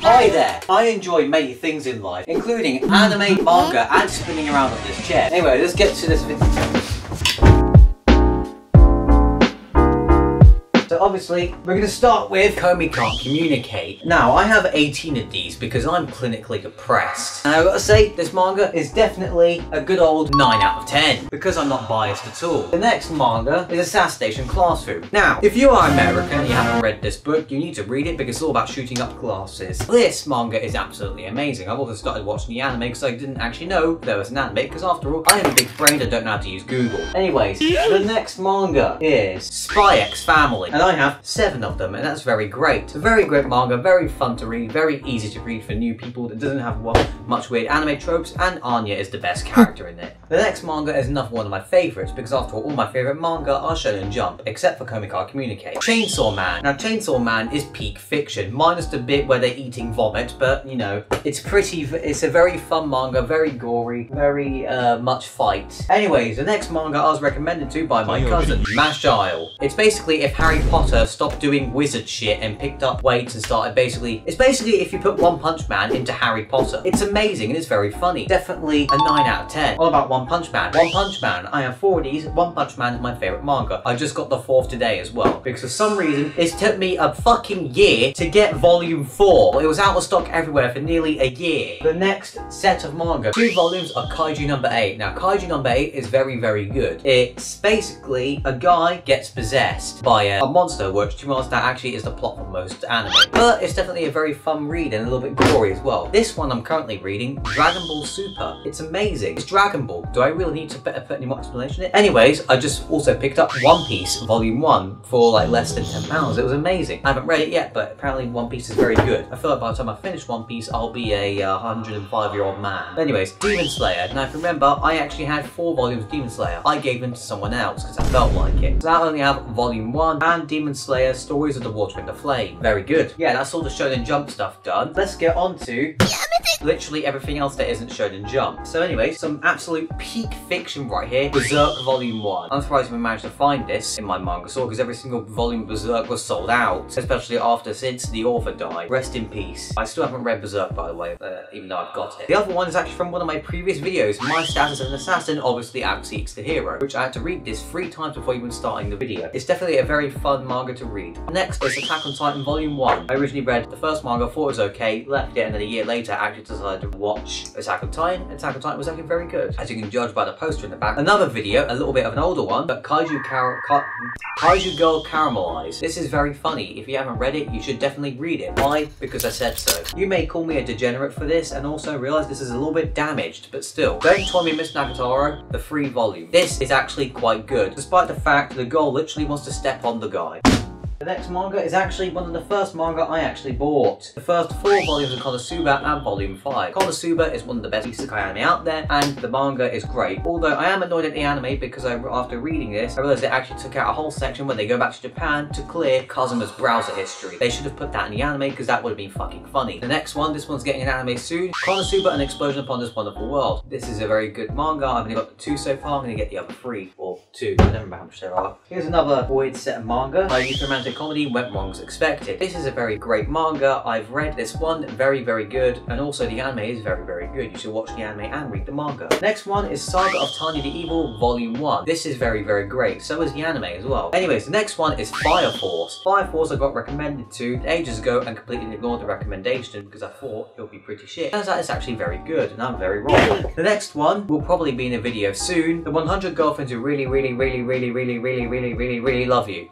Hi there! I enjoy many things in life, including anime, manga, and spinning around on this chair. Anyway, let's get to this video. So obviously, we're going to start with Komi Can't Communicate. Now, I have 18 of these because I'm clinically depressed. And I've got to say, this manga is definitely a good old 9 out of 10 because I'm not biased at all. The next manga is Assassination Classroom. Now, if you are American and you haven't read this book, you need to read it because it's all about shooting up classes. This manga is absolutely amazing. I've also started watching the anime because I didn't actually know there was an anime because after all, I have a big brain and don't know how to use Google. Anyways, the next manga is Spy X Family. And I have 7 of them, and that's very great. A very great manga, very fun to read, very easy to read for new people that doesn't have much weird anime tropes, and Anya is the best character in it. The next manga is another one of my favourites, because after all my favourite manga are Shonen Jump, except for Komi Can't Communicate. Chainsaw Man. Now Chainsaw Man is peak fiction, minus the bit where they're eating vomit, but you know, it's a very fun manga, very gory, very much fight. Anyways, the next manga I was recommended to by my cousin, Xiao. It's basically if Harry Potter stopped doing wizard shit and picked up weights and started it's basically if you put One Punch Man into Harry Potter. It's amazing and it's very funny. Definitely a 9 out of 10. All about One Punch Man. One Punch Man. I have 4 of these. One Punch Man is my favourite manga. I just got the 4th today as well because for some reason it took me a fucking year to get volume 4. It was out of stock everywhere for nearly a year. The next set of manga, 2 volumes are Kaiju number 8. Now Kaiju number 8 is very, very good. It's basically a guy gets possessed by a monster, which to be honest, that actually is the plot for most anime. But it's definitely a very fun read and a little bit gory as well. This one I'm currently reading, Dragon Ball Super. It's amazing. It's Dragon Ball. Do I really need to put any more explanation in it? Anyways, I just also picked up One Piece Volume 1 for like less than £10. It was amazing. I haven't read it yet, but apparently One Piece is very good. I feel like by the time I finish One Piece, I'll be a 105-year-old man. Anyways, Demon Slayer. Now if you remember, I actually had 4 volumes of Demon Slayer. I gave them to someone else because I felt like it. So I only have Volume 1 and Demon Slayer Stories of the Water and the Flame. Very good. Yeah, that's all the Shonen Jump stuff done. Let's get on to literally everything else that isn't Shonen Jump. So anyway, some absolute peak fiction right here. Berserk Volume 1. I'm surprised we managed to find this in my manga store because every single volume of Berserk was sold out, especially since the author died. Rest in peace. I still haven't read Berserk, by the way, even though I've got it. The other one is actually from one of my previous videos, My Status as an Assassin Obviously Outseeks the Hero, which I had to read this 3 times before even starting the video. It's definitely a very fun manga to read. Next is Attack on Titan Volume 1. I originally read the first manga, thought it was okay, left it, and then a year later actually decided to watch Attack on Titan. Attack on Titan was actually very good, as you can judge by the poster in the back. Another video, a little bit of an older one, but Kaiju Girl Caramelized. This is very funny. If you haven't read it, you should definitely read it. Why? Because I said so. You may call me a degenerate for this, and also realize this is a little bit damaged, but still. Don't Tell Me Miss Nagatoro, the 3 volume. This is actually quite good, despite the fact the girl literally wants to step on the guy. The next manga is actually one of the first manga I actually bought. The first 4 volumes of Konosuba and Volume 5. Konosuba is one of the best isekai anime out there, and the manga is great. Although I am annoyed at the anime because after reading this, I realized it actually took out a whole section where they go back to Japan to clear Kazuma's browser history. They should have put that in the anime because that would have been fucking funny. The next one, this one's getting an anime soon. Konosuba, An Explosion Upon This Wonderful World. This is a very good manga. I've only got 2 so far. I'm going to get the other 3 or 2. I don't remember how much there are. Here's another weird set of manga. My youth romantic comedy went wrong as expected. This is a very great manga. I've read this one, very, very good, and also the anime is very, very good. You should watch the anime and read the manga. Next one is Saga of Tanya the Evil Volume 1. This is very, very great. So is the anime as well. Anyways, the next one is Fireforce. Fireforce I got recommended to ages ago and completely ignored the recommendation because I thought it would be pretty shit. Turns out it's actually very good, and I'm very wrong. The next one will probably be in a video soon. The 100 Girlfriends Who Really, Really, Really, Really, Really, Really, Really, Really, Really Love You.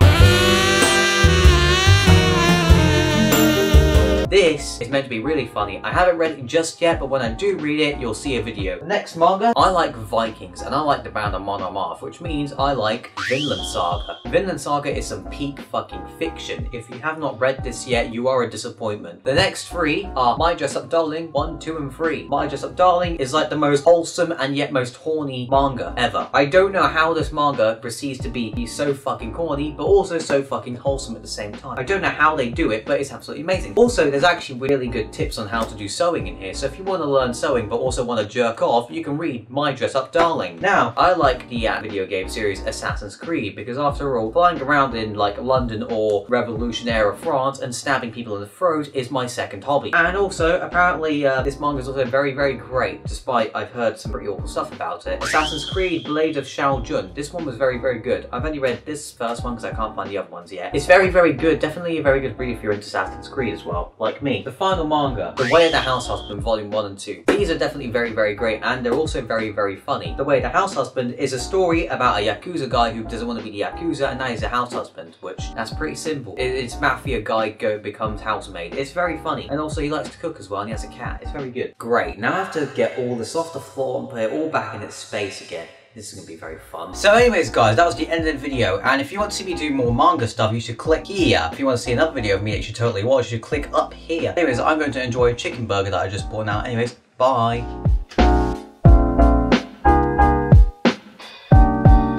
This is meant to be really funny. I haven't read it just yet, but when I do read it, you'll see a video. The next manga, I like Vikings, and I like the band of Monomarth, which means I like Finland Saga. Finland Saga is some peak fucking fiction. If you have not read this yet, you are a disappointment. The next 3 are My Dress Up Darling 1, 2, and 3. My Dress Up Darling is like the most wholesome and yet most horny manga ever. I don't know how this manga proceeds to be so fucking corny, but also so fucking wholesome at the same time. I don't know how they do it, but it's absolutely amazing. Also, there's there's actually really good tips on how to do sewing in here. So if you want to learn sewing but also want to jerk off, you can read My Dress Up Darling. Now, I like the video game series Assassin's Creed because after all, flying around in like London or Revolution era France and stabbing people in the throat is my second hobby. And also, apparently this manga is also very, very great, despite I've heard some pretty awful stuff about it. Assassin's Creed Blade of Xiao Jun. This one was very, very good. I've only read this first one because I can't find the other ones yet. It's very, very good. Definitely a very good read if you're into Assassin's Creed as well, like me. The final manga, The Way of the House Husband, Volume 1 and 2. These are definitely very, very great, and they're also very, very funny. The Way of the House Husband is a story about a Yakuza guy who doesn't want to be the Yakuza, and now he's a house husband, which, that's pretty simple. It's mafia guy becomes housemaid. It's very funny, and also he likes to cook as well, and he has a cat. It's very good. Great, now I have to get all this off the floor and put it all back in its space again. This is going to be very fun. So anyways guys, that was the end of the video, and if you want to see me do more manga stuff, you should click here. If you want to see another video of me that you should totally watch, you should click up here. Anyways, I'm going to enjoy a chicken burger that I just bought now. Anyways, bye.